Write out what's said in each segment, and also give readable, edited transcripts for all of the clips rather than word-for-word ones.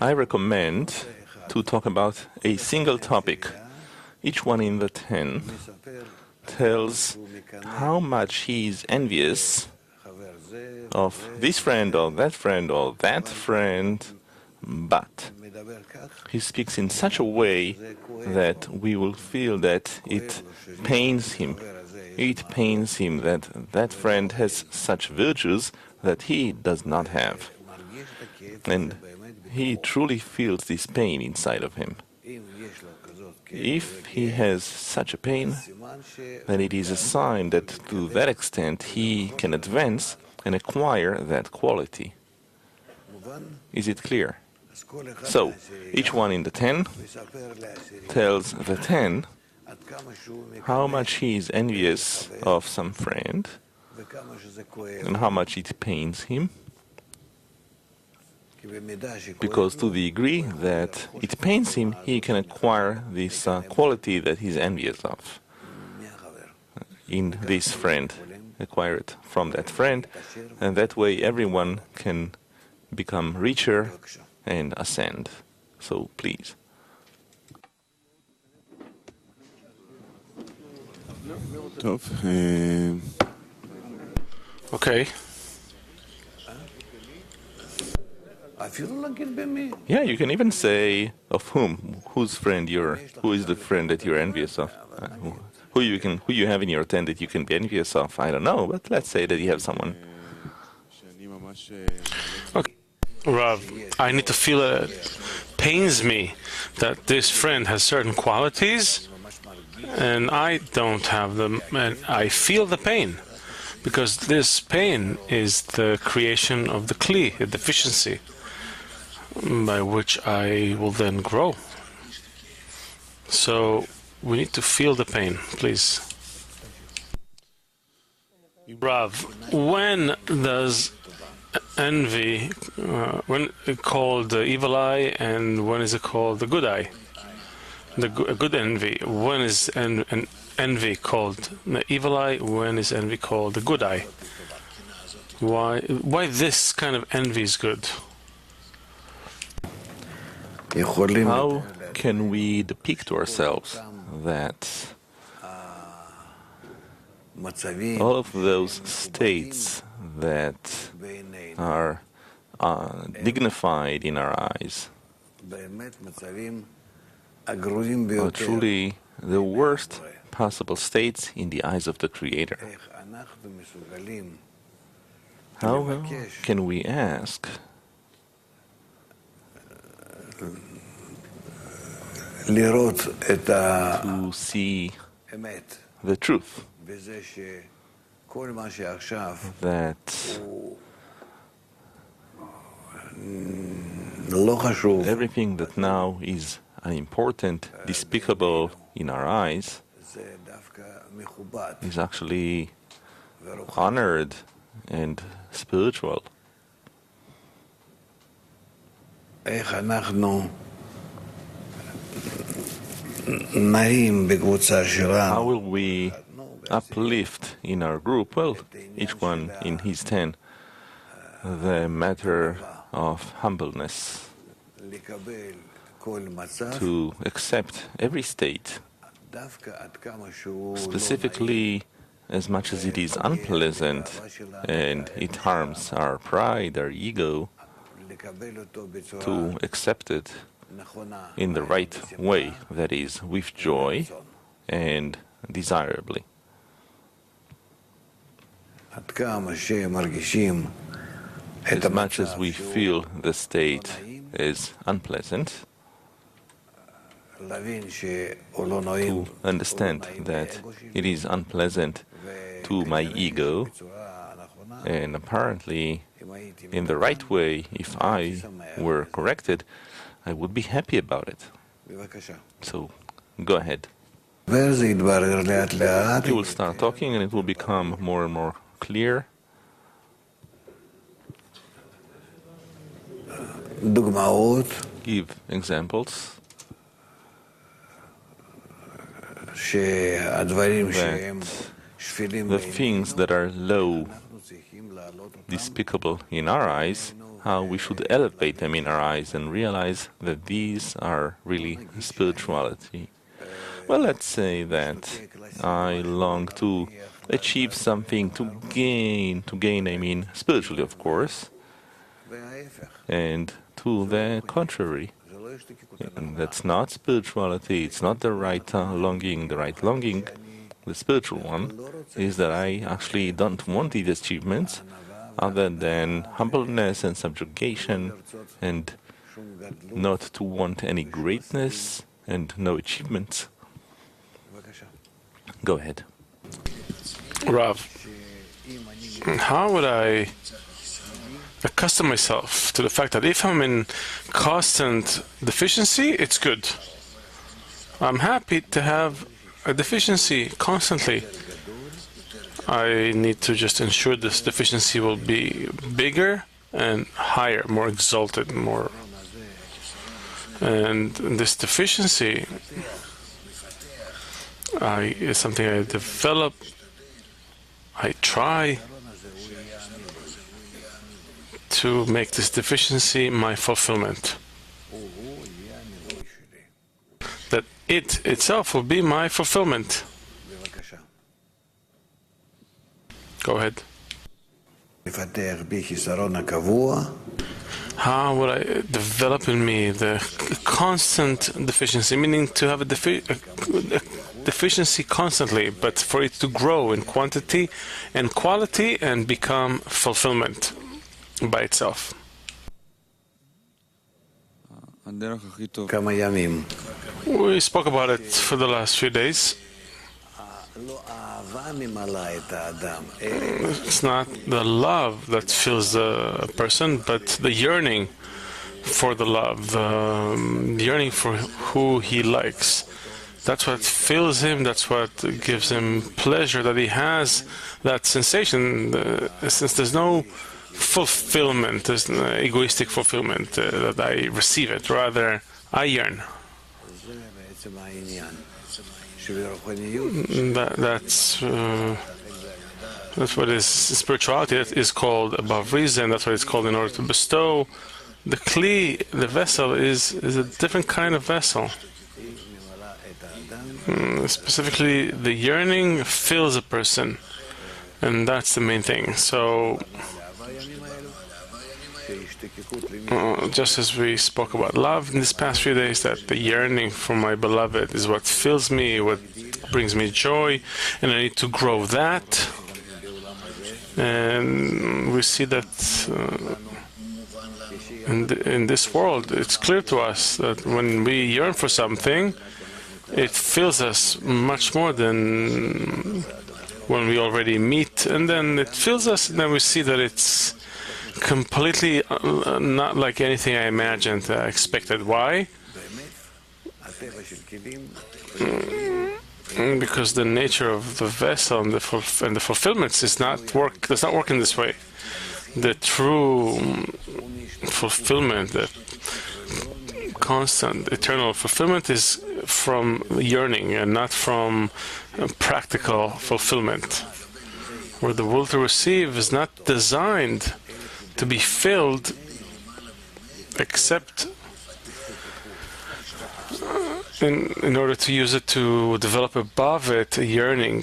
I recommend to talk about a single topic. Each one in the 10 tells how much he is envious of this friend or that friend or that friend, but he speaks in such a way that we will feel that it pains him. It pains him that that friend has such virtues that he does not have. And he truly feels this pain inside of him. If he has such a pain, then it is a sign that to that extent he can advance and acquire that quality. Is it clear? So, each one in the 10 tells the 10 how much he is envious of some friend and how much it pains him, because to the degree that it pains him, he can acquire this quality that he's envious of in this friend, acquire it from that friend, and that way everyone can become richer and ascend. So please. Okay. Yeah, you can even say of whom, who is the friend that you're envious of, who you have in your 10 that you can be envious of. I don't know, but let's say that you have someone. Okay. Rav, I need to feel it pains me that this friend has certain qualities and I don't have them, and I feel the pain because this pain is the creation of the kli, the deficiency, by which I will then grow. So we need to feel the pain, please. Rav, when does envy, when it called the evil eye, and when is it called the good eye? The good envy. When is envy called the evil eye? When is envy called the good eye? Why this kind of envy is good? How can we depict to ourselves that all of those states that are dignified in our eyes are truly the worst possible states in the eyes of the Creator? How can we ask to see the truth that everything that now is unimportant, despicable in our eyes, is actually honored and spiritual? How will we uplift in our group, well, each one in his 10, the matter of humbleness, to accept every state, specifically as much as it is unpleasant and it harms our pride, our ego, to accept it in the right way, that is, with joy and desirably. As much as we feel the state is unpleasant, to understand that it is unpleasant to my ego, and apparently in the right way, if I were corrected, I would be happy about it. So, go ahead. You will start talking and it will become more and more clear. Give examples that the things that are low, despicable in our eyes, how we should elevate them in our eyes and realize that these are really spirituality. Well, let's say that I long to achieve something, to gain, I mean, spiritually, of course, and to the contrary. And that's not spirituality, it's not the right longing. The right longing, the spiritual one, is that I actually don't want these achievements other than humbleness and subjugation, and not to want any greatness and no achievements. Go ahead. Rav, how would I accustom myself to the fact that if I'm in constant deficiency, it's good. I'm happy to have a deficiency constantly. I need to just ensure this deficiency will be bigger and higher, more exalted, more. And this deficiency is something I develop. I try to make this deficiency my fulfillment. That it itself will be my fulfillment. Go ahead. How would I develop in me the constant deficiency, meaning to have a deficiency constantly, but for it to grow in quantity and quality and become fulfillment by itself? We spoke about it for the last few days. It's not the love that fills the person, but the yearning for the love, the yearning for who he likes. That's what fills him, that's what gives him pleasure, that he has that sensation. Since there's no fulfillment, there's no egoistic fulfillment that I receive it, rather I yearn. That's what is spirituality. That is called above reason. That's what it's called in order to bestow. The kli, the vessel, is a different kind of vessel. Specifically, the yearning fills a person, and that's the main thing. So, just as we spoke about love in these past few days, that the yearning for my beloved is what fills me, what brings me joy, and I need to grow that. And we see that in this world, it's clear to us that when we yearn for something, it fills us much more than when we already meet, and then it fills us, and then we see that it's completely not like anything I imagined, expected. Why? Because the nature of the vessel and the fulfillments does not work in this way. The true fulfillment, the constant, eternal fulfillment, is from yearning and not from practical fulfillment. Where the will to receive is not designed to be filled except in order to use it to develop above it a yearning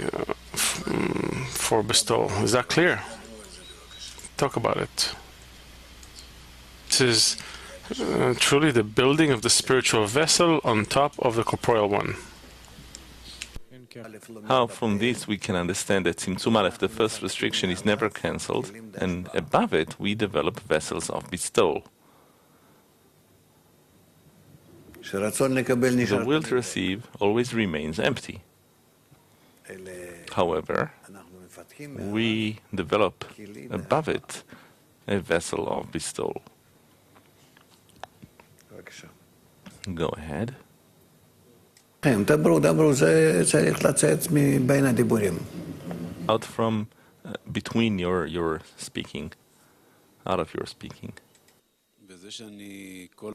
for bestowal. Is that clear? Talk about it. This is truly the building of the spiritual vessel on top of the corporeal one. How from this we can understand that Tzimtzum Aleph, the first restriction, is never cancelled, and above it we develop vessels of bestowal. The will to receive always remains empty. However, we develop above it a vessel of bestowal. Go ahead. Out from between your speaking, out of your speaking.